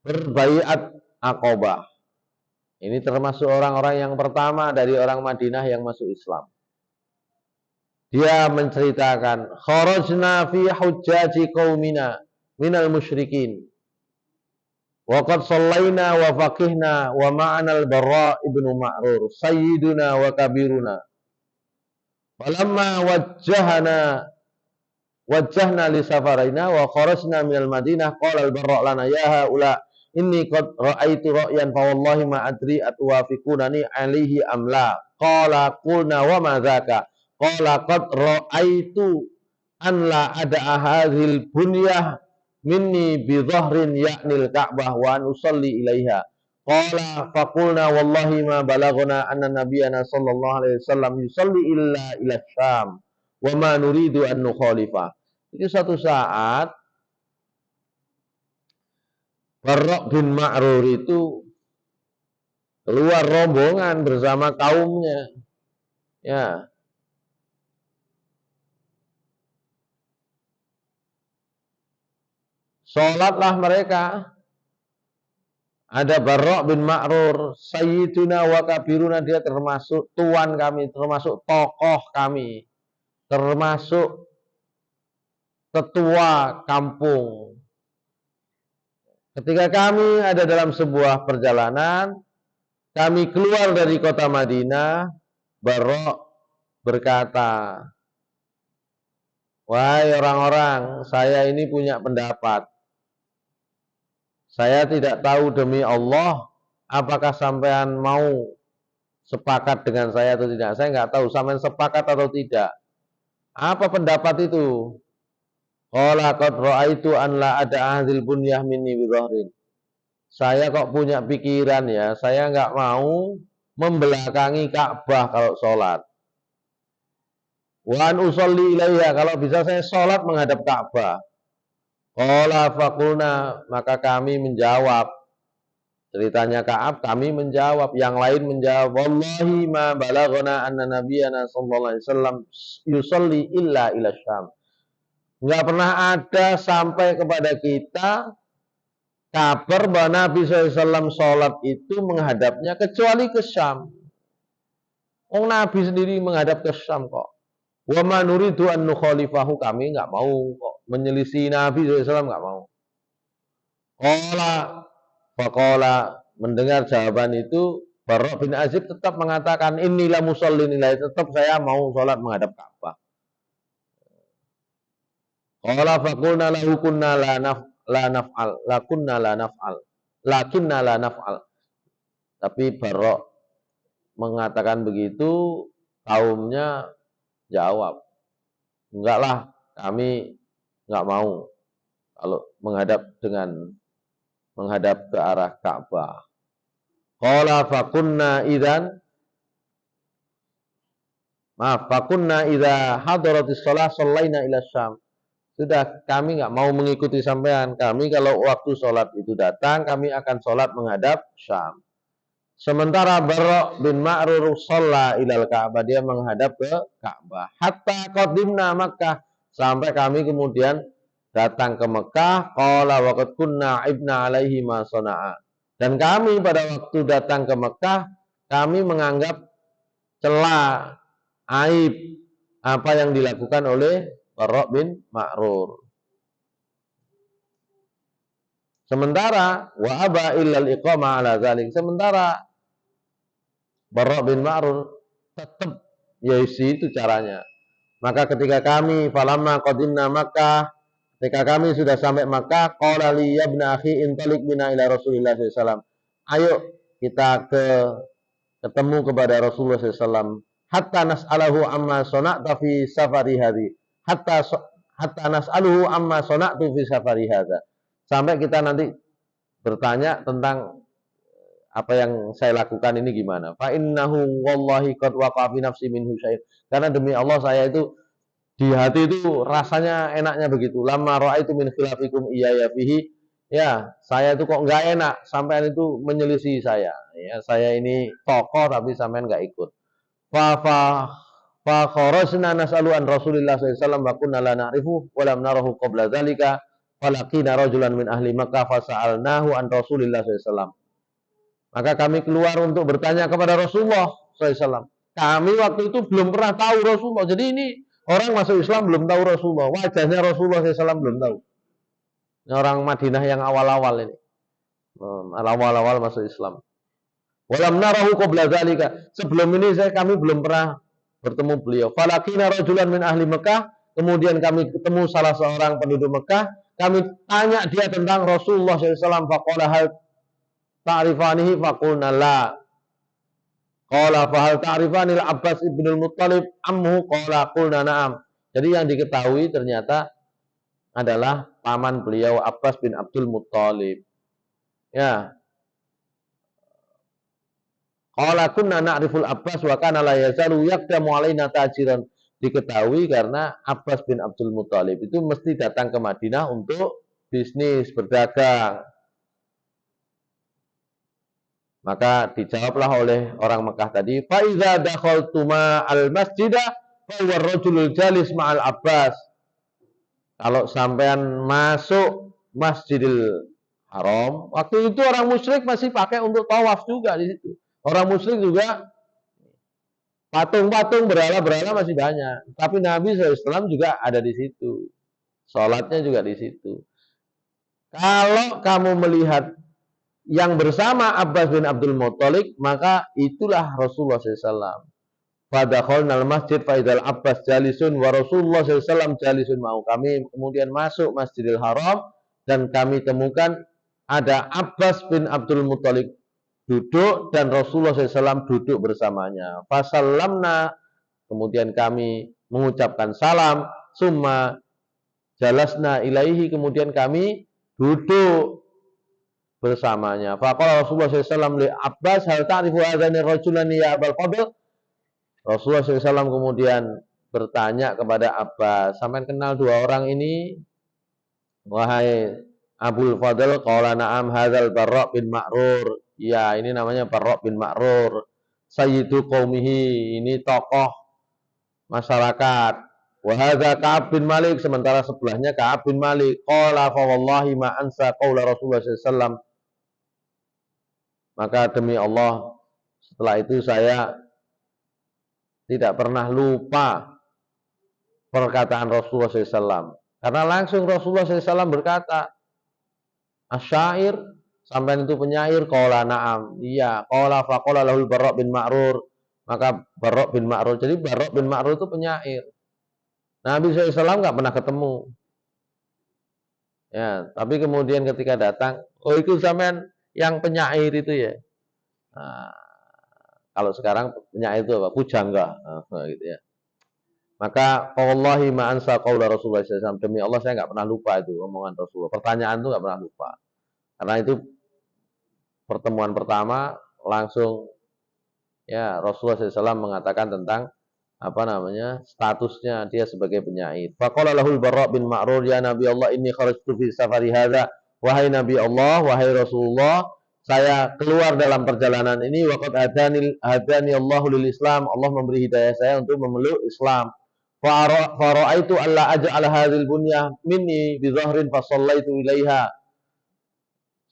berbaiat Aqabah. Ini termasuk orang-orang yang pertama dari orang Madinah yang masuk Islam. Dia menceritakan, kharajna fi hujjaji qaumina minal musyrikin. Wa qad shallaina wa faqihna wa ma'ana al-Barra' ibnu Ma'rur sayyiduna wa kabiruna. Falamma wajjahna li safarina wa kharajna minal Madinah qala al-Barra' lana ya haula inni qad ra'aitu ra'yan fa wallahi ma adri atwafiqunani alaihi amla. Qala qulna wa ma dzaka? Qala qad ra'aitu an la ada'a hadhil bunyah minni bi dhahrin ya'nil Ka'bah wa an usalli ilaiha. Qala faqulna wallahi ma balaghna anna nabiyyana sallallahu alaihi wasallam yusalli illa ila Syam wa ma nuridu an nukhalifah. Itu suatu saat Barra' bin Ma'rur itu keluar rombongan bersama kaumnya. Ya. Sholatlah mereka. Ada Barra' bin Ma'rur, sayyiduna wa kabiruna, dia termasuk tuan kami, termasuk tokoh kami, termasuk ketua kampung. Ketika kami ada dalam sebuah perjalanan, kami keluar dari kota Madinah, Barra' berkata, wahai orang-orang, saya ini punya pendapat. Saya tidak tahu demi Allah, apakah sampean mau sepakat dengan saya atau tidak. Saya nggak tahu sampean sepakat atau tidak. Apa pendapat itu? Qala qad ra'aitu an la ada ahzil bunyah minni bi dhahrin. Saya kok punya pikiran ya, saya nggak mau membelakangi Ka'bah kalau sholat. Wa an usolli ilaiha, kalau bisa saya sholat menghadap Ka'bah. Qala faqulna, maka kami menjawab. Ceritanya Ka'ab, kami menjawab, yang lain menjawab, wallahi ma balaghna anna nabiyyana sallallahu alaihi wasallam yusolli illa ila Syam. Enggak pernah ada sampai kepada kita kabar bahwa Nabi SAW sholat itu menghadapnya kecuali ke Syam. Wong Nabi sendiri menghadap ke Syam kok. Wa ma nuridu an nukhalifahu, kami enggak mau kok menyelisih Nabi SAW, enggak mau. Qala faqala, mendengar jawaban itu Barra bin Azib tetap mengatakan inilah musallin nilai, tetap saya mau sholat menghadap Ka'bah. Qala faqulna lahu kunna la naf'al, lakunna la naf'al, lakinna la naf'al. Tapi Barra mengatakan begitu, kaumnya jawab, enggaklah, kami enggak mau kalau menghadap ke arah Ka'bah. Qala fakunna idza hadaratis shalah shallaina ila Syam. Sudah, kami enggak mau mengikuti sampean. Kami kalau waktu sholat itu datang, kami akan sholat menghadap Syam. Sementara Barra bin Ma'rur shalla ilal Ka'bah, dia menghadap ke Ka'bah. Hatta qadimna Makkah, sampai kami kemudian datang ke Mekah. Qala wa qad kunna ibna alaihi ma sana'a. Dan kami pada waktu datang ke Mekah, kami menganggap celah, aib apa yang dilakukan oleh Barra bin Ma'rur. Sementara wa aba illal iqama ala zalik. Sementara Barra bin Ma'rur tetap yaitu itu caranya. Maka ketika kami falamma qadimna Makkah, ketika kami sudah sampai Makkah, qala li ya ibn akhi intalik bina ila Rasulillah SAW. Ayo kita ketemu kepada Rasulullah SAW. Hatta nas'alahu amma sona'ta fi safari hadhi. Hatta nas'aluhu amma sona'tu fi safari hadha. Sampai kita nanti bertanya tentang apa yang saya lakukan ini gimana. Fa innahu wallahi qad waqa fi nafsi minhu syai'. Karena demi Allah saya itu di hati itu rasanya enaknya begitu. Lamma ra'aitu min khilafikum iyaya fihi. Ya, saya itu kok enggak enak sampean itu menyelisih saya. Ya, saya ini tokoh tapi sampean enggak ikut. Fa kharajna nas'alu an Rasulillah sallallahu alaihi wasallam wa kunna la na'rifu wa lam narahu qabla dzalika. Falaqina rajulan min ahli Makkah fasa'alnahu an Rasulillah sallallahu alaihi wasallam. Maka kami keluar untuk bertanya kepada Rasulullah SAW. Kami waktu itu belum pernah tahu Rasulullah. Jadi ini orang masuk Islam belum tahu Rasulullah. Wajahnya Rasulullah SAW belum tahu. Ini orang Madinah yang awal-awal ini. Awal-awal masuk Islam. Walam narahu qabla dzalika. Sebelum ini kami belum pernah bertemu beliau. Falaqina rajulan min ahli Mekah. Kemudian kami ketemu salah seorang penduduk Mekah. Kami tanya dia tentang Rasulullah SAW. Faqala hal ta'rifanihi faqulna la. Qala fa hal ta'rifanil Abbas ibnul Muttalib amhu qala qulna na'am. Jadi yang diketahui ternyata adalah paman beliau Abbas bin Abdul Muttalib. Ya. Qala kunna na'riful Abbas wa kana la yazalu yaqdamu alaina tajiran. Diketahui karena Abbas bin Abdul Muttalib itu mesti datang ke Madinah untuk bisnis, berdagang. Maka dijawablah oleh orang Mekah tadi, fa iza dakhaltuma al-masjidah fa huwa ar-rajulul jalis ma'al Abbas. Kalau sampean masuk Masjidil Haram, waktu itu orang musyrik masih pakai untuk tawaf juga di situ. Orang musyrik juga patung-patung berhala-berhala masih banyak. Tapi Nabi SAW juga ada di situ. Salatnya juga di situ. Kalau kamu melihat yang bersama Abbas bin Abdul Muttalib, maka itulah Rasulullah SAW. Fadakhalnal masjid faidal Abbas jalisun wa Rasulullah SAW jalisun mau. Kami kemudian masuk Masjidil Haram dan kami temukan ada Abbas bin Abdul Muttalib duduk dan Rasulullah SAW duduk bersamanya. Fasallamna, kemudian kami mengucapkan salam. Summa jalasna ilaihi, kemudian kami duduk bersamanya. Faqala Rasulullah SAW li Abbas hal ta'rifu hadzani rajulani ya Abul Fadl. Rasulullah SAW kemudian bertanya kepada Abbas, sampean kenal dua orang ini? Wahai Abul Fadl, qala na'am hadzal Barra bin Ma'rur. Ya, ini namanya Barra bin Ma'rur. Sayyidu qaumihi, ini tokoh masyarakat. Wa hadza Ka'ab bin Malik, sementara sebelahnya Ka'ab bin Malik. Qala fa wallahi ma ansa qaula Rasulullah SAW. Maka demi Allah, setelah itu saya tidak pernah lupa perkataan Rasulullah SAW. Karena langsung Rasulullah SAW berkata, asyair, sampai itu penyair, qala na'am. Iya, qala faqala lahul Barra' bin Ma'rur. Maka Barra' bin Ma'rur. Jadi Barra' bin Ma'rur itu penyair. Nabi SAW nggak pernah ketemu. Ya, tapi kemudian ketika datang, oh itu sampean yang penyair itu ya. Nah, kalau sekarang penyair itu apa? Pujangga. Nah, gitu ya. Maka wallahi ma ansa qaula Rasulullah SAW, demi Allah saya nggak pernah lupa itu omongan Rasulullah. Pertanyaan itu nggak pernah lupa. Karena itu pertemuan pertama langsung ya Rasulullah SAW mengatakan tentang apa namanya statusnya dia sebagai penyair. Faqala lahul Barra' bin Ma'rur, ya Nabi Allah, inni kharajtu fi safari hadza. Wahai Nabi Allah, wahai Rasulullah, saya keluar dalam perjalanan ini waqad hadani Allahu lil Islam. Allah memberi hidayah saya untuk memeluk Islam. Fara'aitu alla aj'ala hadhil bunyah minni bi dhahrin fa shallaitu ilaiha.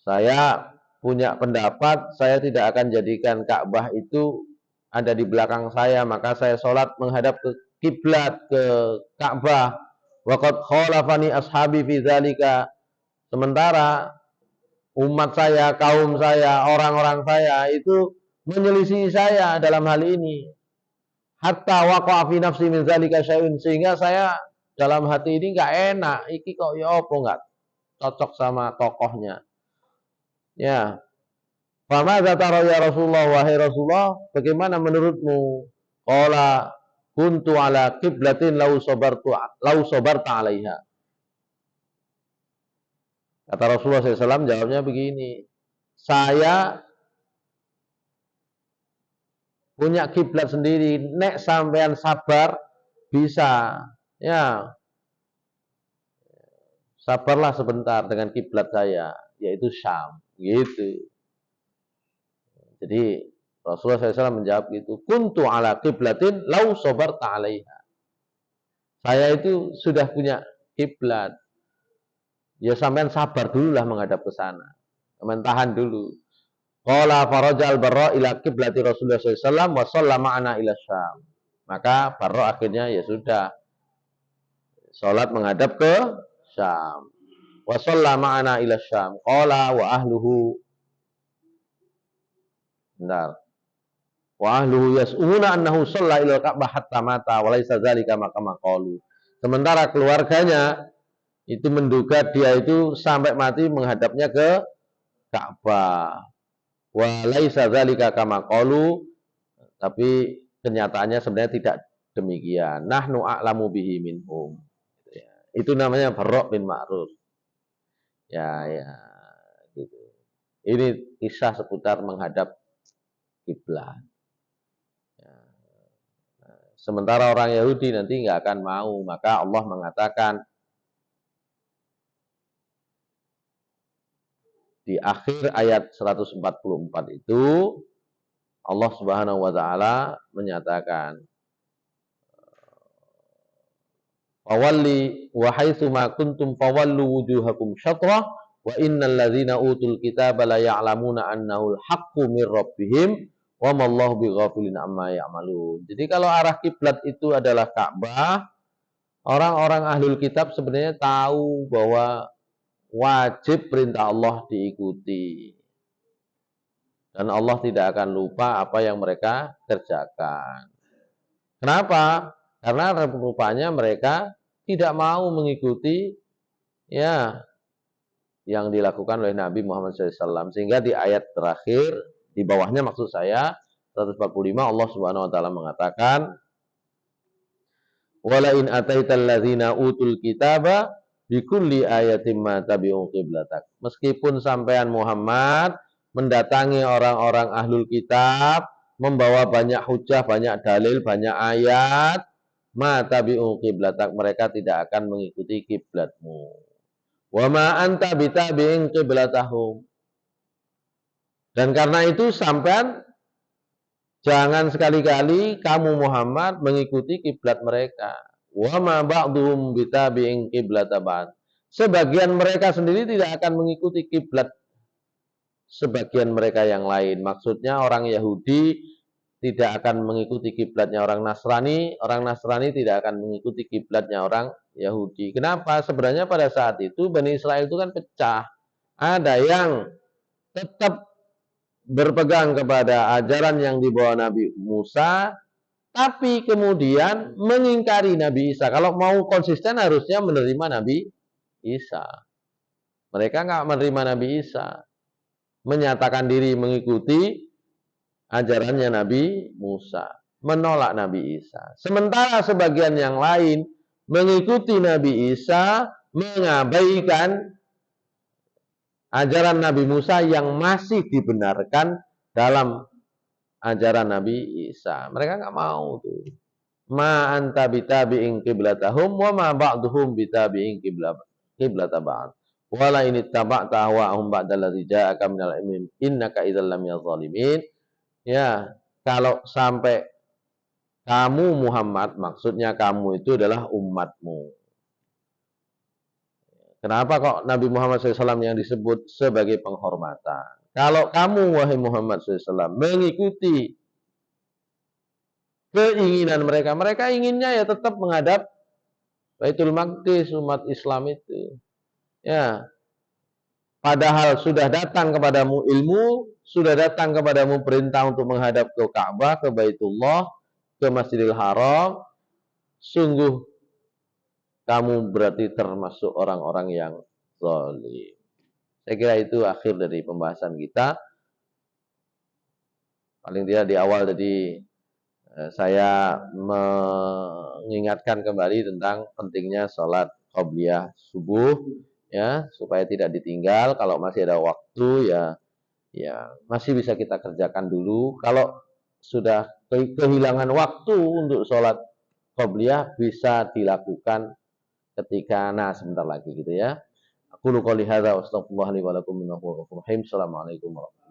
Saya punya pendapat, saya tidak akan jadikan Ka'bah itu ada di belakang saya, maka saya sholat menghadap ke kiblat, ke Ka'bah. Waqad khalafani ashabi fi dzalika. Sementara umat saya, kaum saya, orang-orang saya itu menyelisih saya dalam hal ini. Hatta waqa'a fi nafsi min dzalika syai'un, sehingga saya dalam hati ini enggak enak, iki kok ya apa enggak cocok sama tokohnya. Ya. Famadza tara ya Rasulullah, wahai Rasulullah, bagaimana menurutmu? Qala kuntu ala qiblatin law sabarta 'alaiha. Kata Rasulullah SAW, jawabnya begini, saya punya kiblat sendiri, nek sampean sabar bisa, ya sabarlah sebentar dengan kiblat saya, yaitu Syam, gitu. Jadi Rasulullah SAW menjawab gitu, kuntu ala qiblatin law sabarta 'alaiha. Saya itu sudah punya kiblat. Ya sampean sabar dululah menghadap ke sana. Sampean tahan dulu. Qala farajal Barra' ila qiblati Rasulullah SAW wa shalla ma'ana ila Syam. Maka Barra' akhirnya ya sudah salat menghadap ke Syam. Wa shalla ma'ana ila Syam. Qala wa ahluhu. Bentar. Wa ahluhu yas'umuna annahu shalla ila Ka'bah hatta mata wa laisa dzalika kama qalu. Sementara keluarganya itu menduga dia itu sampai mati menghadapnya ke Ka'bah. Wa laisa dzalika kama qalu, tapi kenyataannya sebenarnya tidak demikian. Nahnu a'lamu bihi minhum. Itu namanya Barra' bin Ma'rur. Ya, gitu. Ini kisah seputar menghadap kiblat. Ya. Sementara orang Yahudi nanti nggak akan mau, maka Allah mengatakan di akhir ayat 144 itu Allah Subhanahu wa taala menyatakan fawalli wa haitsu ma kuntum fawallu wujuhakum syatrah wa innal ladzina utul kitaba la ya'lamuna annahu al-haqqu mir rabbihim wa mallahu bighafilin amma ya'malun. Jadi kalau arah kiblat itu adalah Ka'bah, orang-orang ahlul kitab sebenarnya tahu bahwa wajib perintah Allah diikuti. Dan Allah tidak akan lupa apa yang mereka kerjakan. Kenapa? Karena rupanya mereka tidak mau mengikuti ya yang dilakukan oleh Nabi Muhammad SAW. Sehingga di ayat terakhir, di bawahnya maksud saya, 145 Allah Subhanahu wa taala mengatakan, "Wala in ataital ladzina utul kitaba bikulli ayatin ma tabi'u qiblatak." Meskipun sampean Muhammad mendatangi orang-orang ahlul kitab, membawa banyak hujah, banyak dalil, banyak ayat, ma tabi'u qiblatak, mereka tidak akan mengikuti kiblatmu. Wa ma anta bitabi'in qiblatahum. Dan karena itu sampean jangan sekali-kali kamu Muhammad mengikuti kiblat mereka. Wa ma ba'dhum bitabi'in qiblata ba'd. Sebagian mereka sendiri tidak akan mengikuti kiblat sebagian mereka yang lain. Maksudnya orang Yahudi tidak akan mengikuti kiblatnya orang Nasrani tidak akan mengikuti kiblatnya orang Yahudi. Kenapa? Sebenarnya pada saat itu Bani Israel itu kan pecah. Ada yang tetap berpegang kepada ajaran yang dibawa Nabi Musa, tapi kemudian mengingkari Nabi Isa. Kalau mau konsisten harusnya menerima Nabi Isa. Mereka nggak menerima Nabi Isa, menyatakan diri mengikuti ajarannya Nabi Musa, menolak Nabi Isa. Sementara sebagian yang lain mengikuti Nabi Isa, mengabaikan ajaran Nabi Musa yang masih dibenarkan dalam ajaran Nabi Isa. Mereka nggak mau tuh. Ma anta bitabi'in qiblatahum wa ma ba'duhum bitabi'in qiblata ba'd. Wala in ittaba'ta ahwa'ahum ba'dallazi ja'aka minal ilmi innaka idzal lamiyaz zalimin. Ya, kalau sampai kamu Muhammad, maksudnya kamu itu adalah umatmu. Kenapa kok Nabi Muhammad SAW yang disebut sebagai penghormatan? Kalau kamu, wahai Muhammad SAW, mengikuti keinginan mereka, mereka inginnya ya tetap menghadap Baitul Maqdis, umat Islam itu. Ya, padahal sudah datang kepadamu ilmu, sudah datang kepadamu perintah untuk menghadap ke Ka'bah, ke Baitullah, ke Masjidil Haram. Sungguh kamu berarti termasuk orang-orang yang zalim. Saya kira itu akhir dari pembahasan kita. Paling tidak di awal tadi saya mengingatkan kembali tentang pentingnya sholat qobliyah subuh, ya, supaya tidak ditinggal. Kalau masih ada waktu ya masih bisa kita kerjakan dulu. Kalau sudah kehilangan waktu untuk sholat qobliyah bisa dilakukan ketika sebentar lagi gitu ya. Aku qouli hadza wa astaghfirullah li wa lakum innahu ghafurur rahim. Assalamualaikum warahmatullahi wabarakatuh.